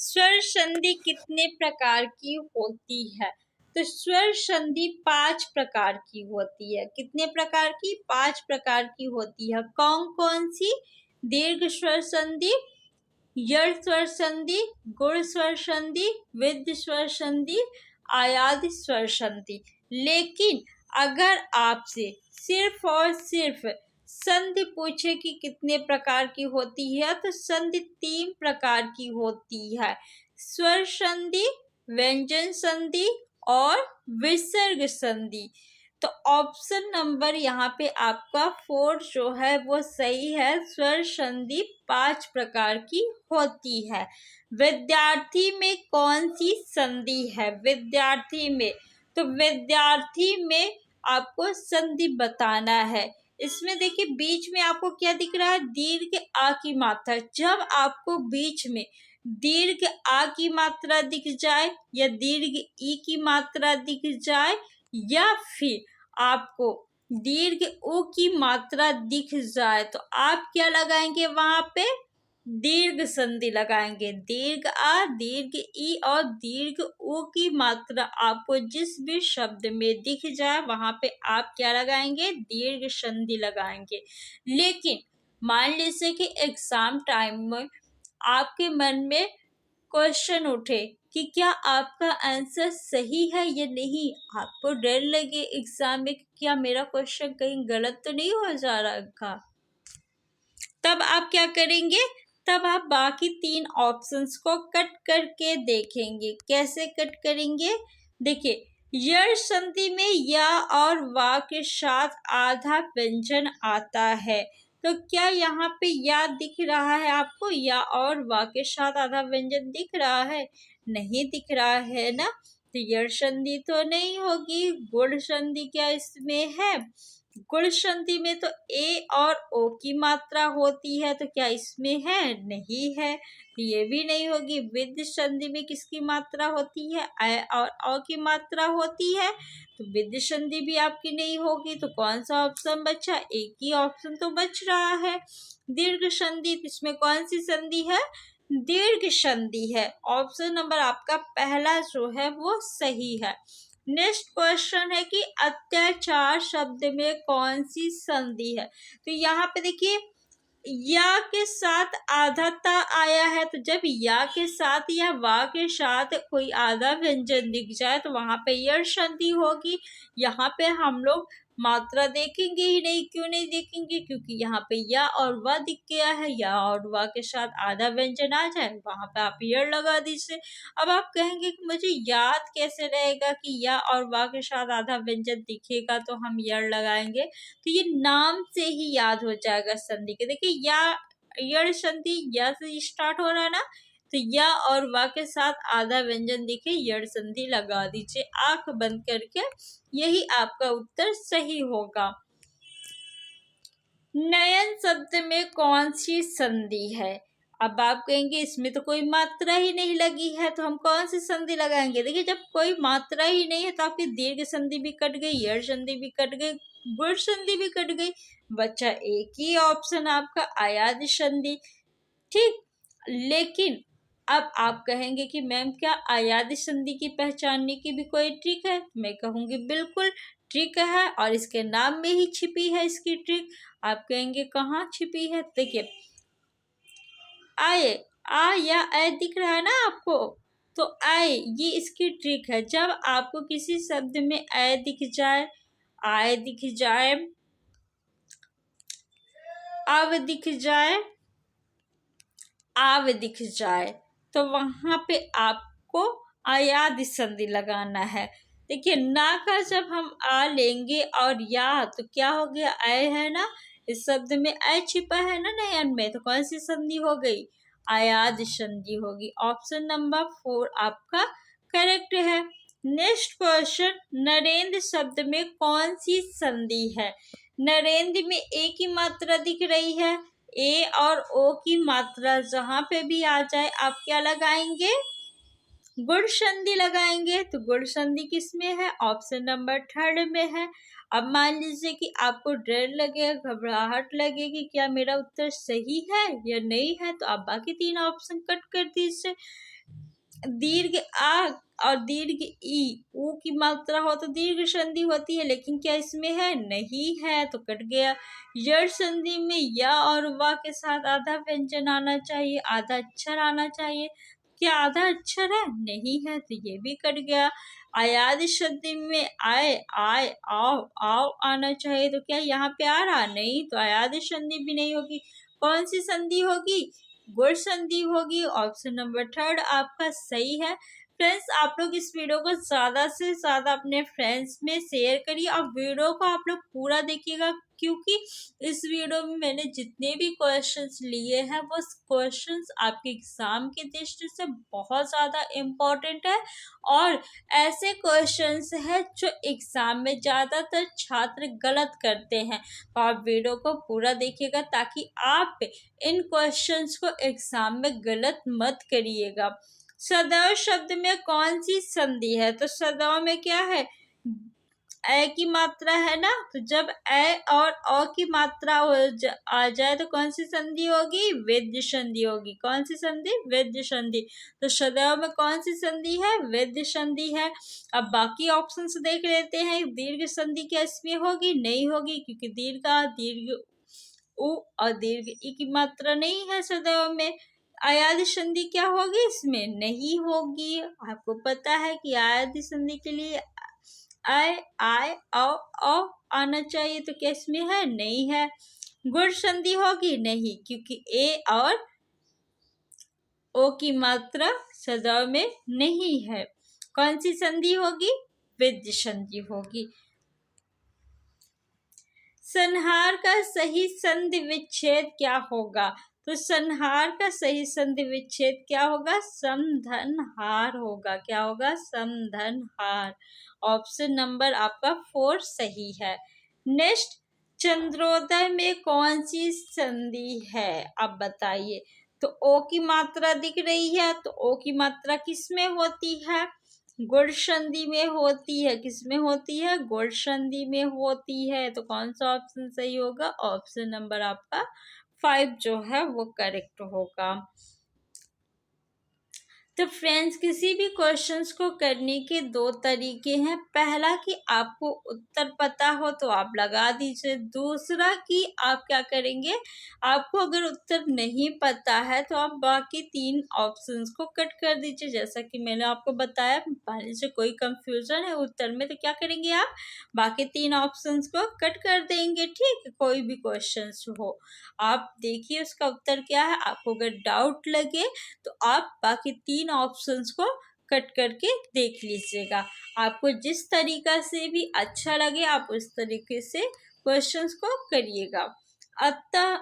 स्वर संधि कितने प्रकार की होती है? तो स्वर संधि 5 प्रकार की होती है। कितने प्रकार की? 5 प्रकार की होती है। कौन कौन सी? दीर्घ स्वर संधि, यड़ स्वर संधि, गुण स्वर संधि, विद स्वर संधि, आयाद स्वर संधि। लेकिन अगर आपसे सिर्फ और सिर्फ संधि पूछे कि कितने प्रकार की होती है, तो संधि 3 प्रकार की होती है। स्वर संधि, व्यंजन संधि और विसर्ग संधि। तो ऑप्शन नंबर यहाँ पे आपका 4 जो है वो सही है। स्वर संधि 5 प्रकार की होती है। विद्यार्थी में कौन सी संधि है? विद्यार्थी में, तो विद्यार्थी में आपको संधि बताना है। इसमें देखिए बीच में आपको क्या दिख रहा है? दीर्घ आ की मात्रा। जब आपको बीच में दीर्घ आ की मात्रा दिख जाए या दीर्घ ई की मात्रा दिख जाए या फिर आपको दीर्घ उ की मात्रा दिख जाए, तो आप क्या लगाएंगे? वहां पे दीर्घ संधि लगाएंगे। दीर्घ आ, दीर्घ ई और दीर्घ उ की मात्रा आपको जिस भी शब्द में दिख जाए वहां पे आप क्या लगाएंगे? दीर्घ संधि लगाएंगे। लेकिन मान लीजिए कि एग्जाम टाइम में आपके मन में क्वेश्चन उठे कि क्या आपका आंसर सही है या नहीं। आपको डर लगे एग्जाम में, क्या मेरा क्वेश्चन कहीं गलत तो नहीं हो जा रहा, तब आप क्या करेंगे? तब आप बाकी 3 ऑप्शंस को कट करके देखेंगे। कैसे कट करेंगे? देखिए, यड़ संधि में या और वा के साथ आधा व्यंजन आता है। तो क्या यहाँ पे या दिख रहा है आपको? या और वा के साथ आधा व्यंजन दिख रहा है? नहीं दिख रहा है ना। तो यड़ संधि तो नहीं होगी। गुण संधि क्या इसमें है? गुण संधि में तो ए और ओ की मात्रा होती है, तो क्या इसमें है? नहीं है, तो ये भी नहीं होगी। विद संधि में किसकी मात्रा होती है? ए और ओ की मात्रा होती है, तो विद संधि भी आपकी नहीं होगी। तो कौन सा ऑप्शन बचा? एक ही ऑप्शन तो बच रहा है, दीर्घ संधि। इसमें कौन सी संधि है? दीर्घ संधि है। ऑप्शन नंबर आपका पहला जो है वो सही है। नेक्स्ट क्वेश्चन है कि अत्याचार शब्द में कौन सी संधि है? तो यहाँ पे देखिए या के साथ आधाता आया है, तो जब या के साथ या वा के साथ कोई आधा व्यंजन दिख जाए तो वहां पे यड़ संधि होगी। यहाँ पे हम लोग मात्रा देखेंगे ही नहीं। क्यों नहीं देखेंगे? क्योंकि यहाँ पे या और वा दिख गया है। या और वा के साथ आधा व्यंजन आ जाए वहां पे आप यड़ लगा दीजिए। अब आप कहेंगे कि मुझे याद कैसे रहेगा कि या और वा के साथ आधा व्यंजन दिखेगा तो हम यड़ लगाएंगे। तो ये नाम से ही याद हो जाएगा संधि के। देखिए या यड़ संधि या से स्टार्ट हो रहा है ना, तो या और वा के साथ आधा व्यंजन दिखे यड़ संधि लगा दीजिए आंख बंद करके। यही आपका उत्तर सही होगा। नयन शब्द में कौन सी संधि है? अब आप कहेंगे इसमें तो कोई मात्रा ही नहीं लगी है, तो हम कौन सी संधि लगाएंगे? देखिए जब कोई मात्रा ही नहीं है तो आपकी दीर्घ संधि भी कट गई, यड़ संधि भी कट गई, गुण संधि भी कट गई। बच्चा एक ही ऑप्शन आपका आयाद संधि। ठीक, लेकिन अब आप कहेंगे कि मैम क्या आयादी संधि की पहचानने की भी कोई ट्रिक है? मैं कहूंगी बिल्कुल ट्रिक है, और इसके नाम में ही छिपी है इसकी ट्रिक। आप कहेंगे कहाँ छिपी है? देखिए आए, आ या ए दिख रहा है ना आपको, तो आए ये इसकी ट्रिक है। जब आपको किसी शब्द में ए दिख जाए, आए दिख जाए, अब दिख जाए, आव दिख जाए, तो वहां पे आपको आयाद संधि लगाना है। देखिए ना का जब हम आ लेंगे और या, तो क्या हो गया? आय है ना, इस शब्द में आय छिपा है ना नयन में, तो कौन सी संधि हो गई? आयाद संधि होगी। ऑप्शन नंबर 4 आपका करेक्ट है। नेक्स्ट क्वेश्चन, नरेंद्र शब्द में कौन सी संधि है? नरेंद्र में एक ही मात्रा दिख रही है। ए और ओ की मात्रा जहां पे भी आ जाए आप क्या लगाएंगे? गुण संधि लगाएंगे। तो गुण संधि किस में है? ऑप्शन नंबर 3 में है। अब मान लीजिए कि आपको डर लगे, घबराहट लगे कि क्या मेरा उत्तर सही है या नहीं है, तो आप बाकी 3 ऑप्शन कट कर दीजिए। दीर्घ आ और दीर्घ ई ऊ की मात्रा हो तो दीर्घ संधि होती है, लेकिन क्या इसमें है? नहीं है, तो कट गया। यड़ संधि में या और वा के साथ आधा व्यंजन आना चाहिए, आधा अक्षर आना चाहिए। क्या आधा अक्षर है? नहीं है, तो ये भी कट गया। अयादि संधि में आए आय आओ आओ आना चाहिए, तो क्या यहाँ पे आ रहा? नहीं, तो अयादि संधि भी नहीं होगी। कौन सी संधि होगी? गुण संधि होगी। ऑप्शन नंबर 3 आपका सही है। फ्रेंड्स, आप लोग इस वीडियो को ज़्यादा से ज़्यादा अपने फ्रेंड्स में शेयर करिए और वीडियो को आप लोग पूरा देखिएगा, क्योंकि इस वीडियो में मैंने जितने भी क्वेश्चंस लिए हैं वो क्वेश्चंस आपके एग्जाम की दृष्टि से बहुत ज़्यादा इम्पोर्टेंट है और ऐसे क्वेश्चंस हैं जो एग्जाम में ज़्यादातर छात्र गलत करते हैं। तो आप वीडियो को पूरा देखिएगा ताकि आप इन क्वेश्चंस को एग्जाम में गलत मत करिएगा। सदैव शब्द में कौन सी संधि है? तो सदैव में क्या है? ए की मात्रा है ना, तो जब ए और अ की मात्रा आ जाए तो कौन सी संधि होगी? वेद्य संधि होगी। कौन सी संधि? वेद्य संधि। तो सदैव में कौन सी संधि है? वेद्य संधि है। अब बाकी ऑप्शंस देख लेते हैं। दीर्घ संधि क्या इसमें होगी? नहीं होगी, क्योंकि दीर्घ उ और दीर्घ ई की मात्रा नहीं है सदैव में। अयादि संधि क्या होगी? इसमें नहीं होगी। आपको पता है कि अयादि संधि के लिए आय औ आना चाहिए, तो क्या इसमें है? नहीं है। गुण संधि होगी? नहीं, क्योंकि ए और ओ की मात्रा सदैव में नहीं है। कौन सी संधि होगी? विद्य संधि होगी। संहार का सही संधि विच्छेद क्या होगा? तो संहार का सही संधि विच्छेद क्या होगा? समधनहार होगा। क्या होगा? समधनहार। ऑप्शन नंबर आपका 4 सही है। नेक्स्ट, चंद्रोदय में कौन सी संधि है? अब बताइए। तो ओ की मात्रा दिख रही है, तो ओ की मात्रा किस में होती है? गुण संधि में होती है। किसमें होती है? गुण संधि में होती है। तो कौन सा ऑप्शन सही होगा? ऑप्शन नंबर आपका 5 जो है वो करेक्ट होगा। तो फ्रेंड्स, किसी भी क्वेश्चंस को करने के दो तरीके हैं। पहला कि आपको उत्तर पता हो तो आप लगा दीजिए। दूसरा कि आप क्या करेंगे, आपको अगर उत्तर नहीं पता है तो आप बाकी 3 ऑप्शंस को कट कर दीजिए। जैसा कि मैंने आपको बताया, मान लीजिए कोई कंफ्यूजन है उत्तर में, तो क्या करेंगे आप? बाकी 3 ऑप्शंस को कट कर देंगे। ठीक, कोई भी क्वेश्चन हो आप देखिए उसका उत्तर क्या है। आपको अगर डाउट लगे तो आप बाकी 3 ऑप्शंस को कट करके देख लीजिएगा। आपको जिस तरीका से भी अच्छा लगे आप उस तरीके से क्वेश्चंस को करिएगा। अतः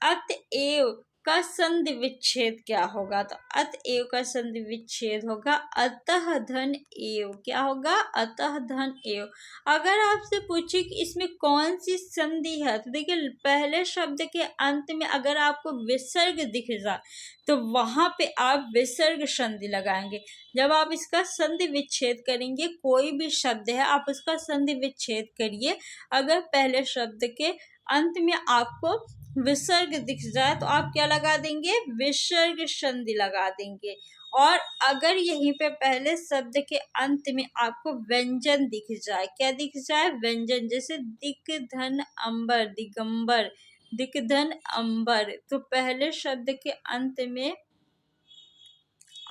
अतएव का संधि विच्छेद क्या होगा? तो अतएव का संधि विच्छेद होगा अतः धन एव। क्या होगा? अतः धन एव। अगर आपसे पूछे कि इसमें कौन सी संधि है, तो देखिए पहले शब्द के अंत में अगर आपको विसर्ग दिख जाए तो वहां पे आप विसर्ग संधि लगाएंगे। जब आप इसका संधि विच्छेद करेंगे, कोई भी शब्द है आप उसका संधि विच्छेद करिए, अगर पहले शब्द के अंत में आपको विसर्ग दिख जाए तो आप क्या लगा देंगे? विसर्ग संधि लगा देंगे। और अगर यहीं पे पहले शब्द के अंत में आपको व्यंजन दिख जाए, क्या दिख जाए? व्यंजन। जैसे दिक धन अंबर, दिगंबर, दिक धन अंबर, तो पहले शब्द के अंत में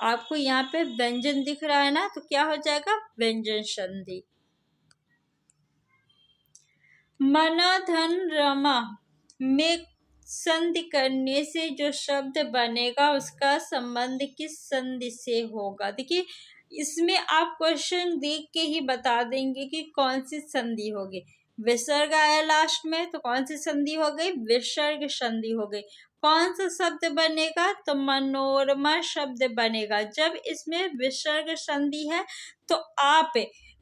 आपको यहाँ पे व्यंजन दिख रहा है ना, तो क्या हो जाएगा? व्यंजन संधि। मना धन रमा में संधि करने से जो शब्द बनेगा उसका संबंध किस संधि से होगा? देखिए इसमें आप क्वेश्चन देख के ही बता देंगे कि कौन सी संधि होगी। विसर्ग आया लास्ट में तो कौन सी संधि हो गई? विसर्ग संधि हो गई। कौन सा शब्द बनेगा? तो मनोरमा शब्द बनेगा। जब इसमें विसर्ग संधि है तो आप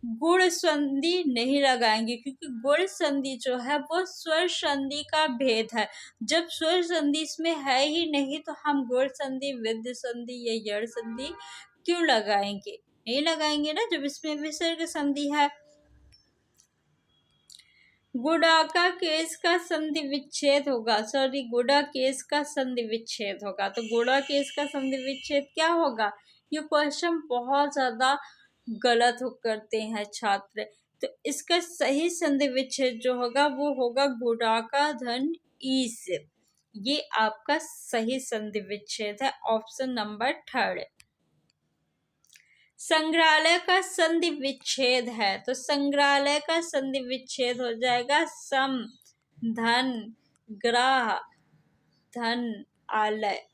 गुण संधि नहीं लगाएंगे, क्योंकि गुण संधि जो है वो स्वर संधि का भेद है। जब स्वर संधि इसमें है ही नहीं तो हम गुण संधि, विद्य संधि या यड़ संधि क्यों लगाएंगे? नहीं लगाएंगे ना, जब इसमें विसर्ग संधि है। गुडाका केस का संधि विच्छेद होगा, सॉरी गुडा केस का संधि विच्छेद होगा। तो गुडा केस का संधि विच्छेद क्या होगा? ये क्वेश्चन बहुत ज्यादा गलत करते हैं छात्र। तो इसका सही संधि विच्छेद जो होगा वो होगा गुडाका धन ई से। ये आपका सही संधि विच्छेद है, ऑप्शन नंबर 3। संग्रहालय का संधि विच्छेद है, तो संग्रहालय का संधि विच्छेद हो जाएगा सम धन ग्रह धन आलय।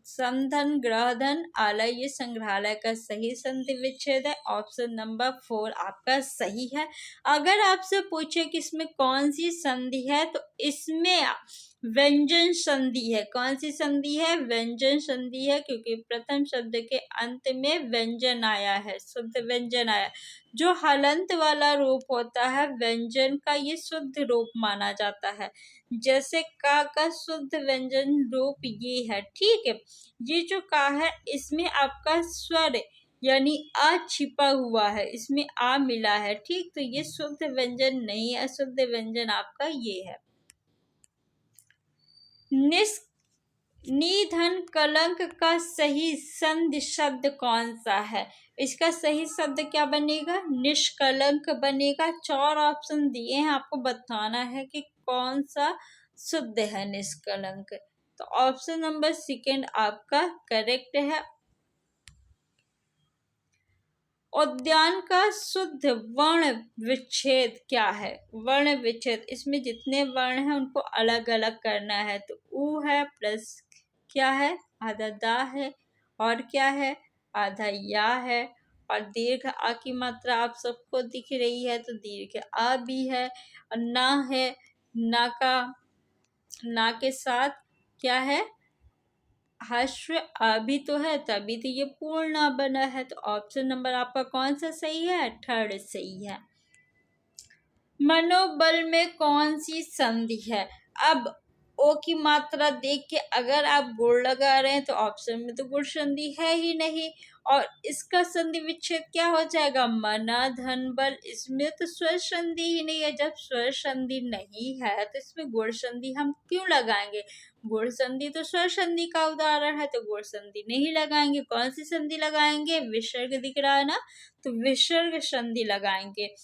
समधन ग्रह धन आलय, ये संग्रहालय का सही संधि विच्छेद है, ऑप्शन नंबर 4 आपका सही है। अगर आपसे पूछे कि इसमें कौन सी संधि है, तो इसमें व्यंजन संधि है। कौन सी संधि है? व्यंजन संधि है, क्योंकि प्रथम शब्द के अंत में व्यंजन आया है, शुद्ध व्यंजन आया। जो हलंत वाला रूप होता है व्यंजन का, ये शुद्ध रूप माना जाता है। जैसे का शुद्ध व्यंजन रूप ये है, ठीक है। ये जो का है इसमें आपका स्वर यानी आ छिपा हुआ है, इसमें आ मिला है, ठीक। तो ये शुद्ध व्यंजन नहीं है, शुद्ध व्यंजन आपका ये है। निधन कलंक का सही संधि शब्द कौन सा है? इसका सही शब्द क्या बनेगा? निष्कलंक बनेगा। 4 ऑप्शन दिए हैं, आपको बताना है कि कौन सा शुद्ध है निष्कलंक। तो ऑप्शन नंबर 2 आपका करेक्ट है। उद्यान का शुद्ध वर्ण विच्छेद क्या है? वर्ण विच्छेद, इसमें जितने वर्ण हैं उनको अलग अलग करना है। तो ऊ है प्लस क्या है? आधा दा है, और क्या है? आधा या है, और दीर्घ आ की मात्रा आप सबको दिख रही है, तो दीर्घ आ भी है, और ना है, ना के साथ क्या है? हश्व आ भी तो है, तभी तो ये पूर्ण बना है। तो ऑप्शन नंबर आपका कौन सा सही है? 3 सही है। मनोबल में कौन सी संधि है? अब ओ की मात्रा देख के अगर आप गुण लगा रहे हैं तो ऑप्शन में तो गुण संधि है ही नहीं, और इसका संधि विच्छेद क्या हो जाएगा? मना धन बल। इसमें तो स्वर संधि ही नहीं है। जब स्वर संधि नहीं है तो इसमें गुण संधि हम क्यों लगाएंगे? गुण संधि तो स्वर संधि का उदाहरण है, तो गुण संधि नहीं लगाएंगे। कौन सी संधि लगाएंगे? विसर्ग दिख रहा है ना, तो विसर्ग संधि लगाएंगे।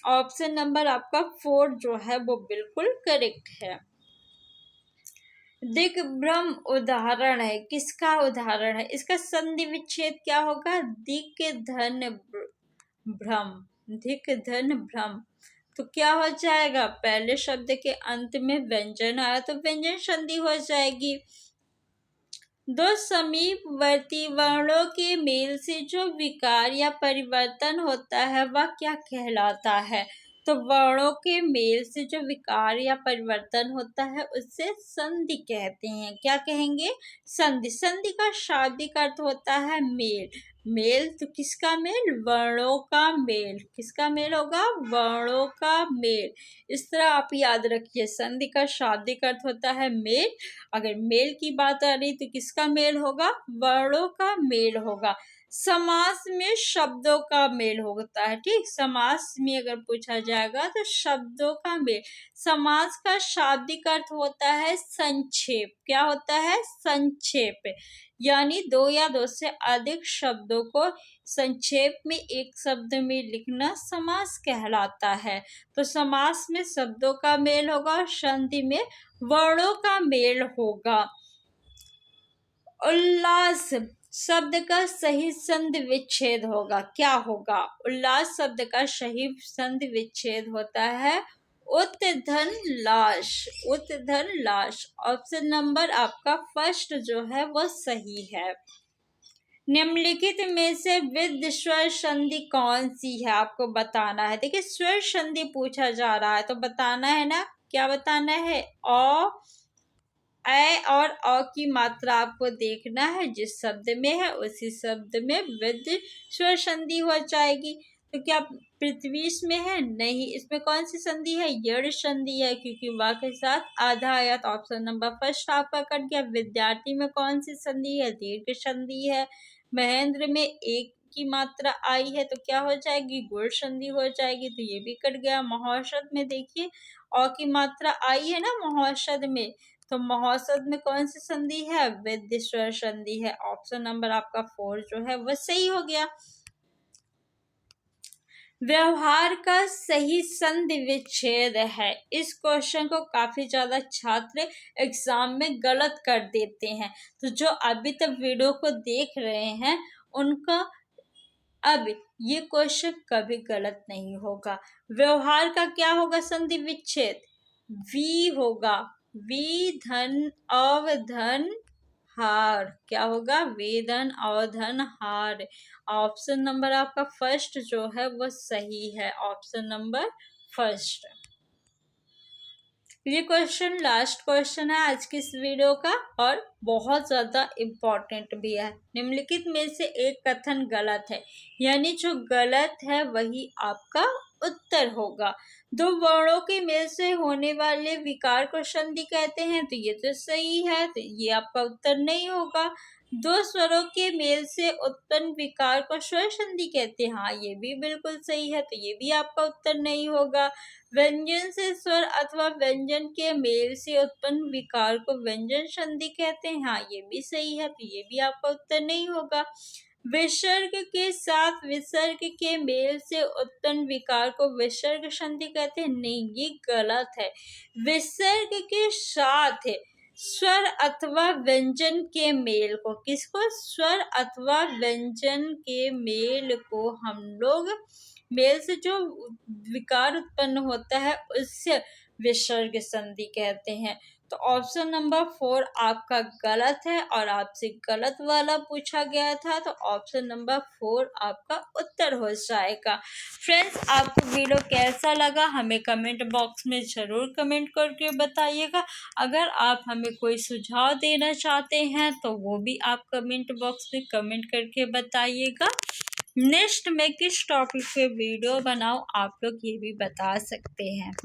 ऑप्शन नंबर आपका 4 जो है वो बिल्कुल करेक्ट है। दिग्भ्रम उदाहरण है, किसका उदाहरण है? इसका संधि विच्छेद क्या होगा? दिक धन भ्रम, दिक धन भ्रम। तो क्या हो जाएगा? पहले शब्द के अंत में व्यंजन आया तो व्यंजन संधि हो जाएगी। दो समीपवर्ती वर्णों के मेल से जो विकार या परिवर्तन होता है वह क्या कहलाता है? तो वर्णों के मेल से जो विकार या परिवर्तन होता है उससे संधि कहते हैं। क्या कहेंगे? संधि। संधि का शाब्दिक अर्थ होता है मेल। मेल तो किसका मेल? वर्णों का मेल। किसका मेल होगा? वर्णों का मेल। इस तरह आप याद रखिए, संधि का शाब्दिक अर्थ होता है मेल। अगर मेल की बात आ रही तो किसका मेल होगा? वर्णों का मेल होगा। समास में शब्दों का मेल होता है, ठीक। समास में अगर पूछा जाएगा तो शब्दों का मेल। समास का शाब्दिक अर्थ होता है संक्षेप। क्या होता है? संक्षेप, यानी 2 या 2 से अधिक शब्दों को संक्षेप में एक शब्द में लिखना समास कहलाता है। तो समास में शब्दों का मेल होगा और संधि में वर्णों का मेल होगा। उल्लास शब्द का सही संधि विच्छेद होगा, क्या होगा? उल्लास शब्द का सही संधि विच्छेद होता है उत्धन लाश। उत्धन लाश। ऑप्शन नंबर आपका फर्स्ट जो है वो सही है। निम्नलिखित में से विद स्वर संधि कौन सी है? आपको बताना है। देखिए, स्वर संधि पूछा जा रहा है तो बताना है ना। क्या बताना है? अ और अ की मात्रा आपको देखना है, जिस शब्द में है उसी शब्द में विद स्वर संधि हो जाएगी। तो क्या पृथ्वी इसमें है? नहीं। इसमें कौन सी संधि है? यड़ संधि है, क्योंकि वा के साथ आधा आया। तो ऑप्शन नंबर फर्स्ट आपका कट गया। विद्यार्थी में कौन सी संधि है? दीर्घ संधि है। महेंद्र में एक की मात्रा आई है तो क्या हो जाएगी, गुण संधि हो जाएगी, तो ये भी कट गया। महौषध में देखिए औ की मात्रा आई है ना महौषध में, तो महौषध में कौन सी संधि है, विद्ध स्वर संधि है। ऑप्शन नंबर आपका 4 जो है वो सही हो गया। व्यवहार का सही संधि विच्छेद है। इस क्वेश्चन को काफी ज्यादा छात्र एग्जाम में गलत कर देते हैं, तो जो अभी तक वीडियो को देख रहे हैं उनका अब ये क्वेश्चन कभी गलत नहीं होगा। व्यवहार का क्या होगा संधि विच्छेद, वी होगा, वी धन अवधन हार, क्या होगा, वेदन अवधन हार। ऑप्शन नंबर आपका फर्स्ट जो है वो सही है, ऑप्शन नंबर फर्स्ट। ये क्वेश्चन लास्ट क्वेश्चन है आज की इस वीडियो का और बहुत ज्यादा इम्पोर्टेंट भी है। निम्नलिखित में से एक कथन गलत है, यानी जो गलत है वही आपका उत्तर होगा। दो वर्णों के मेल से होने वाले विकार को संधि कहते हैं, तो ये तो सही है, तो ये आपका उत्तर नहीं होगा। दो स्वरों के मेल से उत्पन्न विकार को स्वर संधि कहते हैं, हाँ ये भी बिल्कुल सही है, तो ये भी आपका उत्तर नहीं होगा। व्यंजन से स्वर अथवा व्यंजन के मेल से उत्पन्न विकार को व्यंजन संधि कहते हैं, हाँ ये भी सही है, तो ये भी आपका उत्तर नहीं होगा। विसर्ग के साथ विसर्ग के मेल से उत्पन्न विकार को विसर्ग संधि कहते हैं, नहीं ये गलत है। विसर्ग के साथ स्वर अथवा व्यंजन के मेल को, किसको, स्वर अथवा व्यंजन के मेल को हम लोग, मेल से जो विकार उत्पन्न होता है उससे विसर्ग संधि कहते हैं। तो ऑप्शन नंबर 4 आपका गलत है और आपसे गलत वाला पूछा गया था, तो ऑप्शन नंबर 4 आपका उत्तर हो जाएगा। फ्रेंड्स, आपको वीडियो कैसा लगा हमें कमेंट बॉक्स में ज़रूर कमेंट करके बताइएगा। अगर आप हमें कोई सुझाव देना चाहते हैं तो वो भी आप कमेंट बॉक्स में कमेंट करके बताइएगा। नेक्स्ट मैं किस टॉपिक पे वीडियो बनाऊं आप लोग ये भी बता सकते हैं।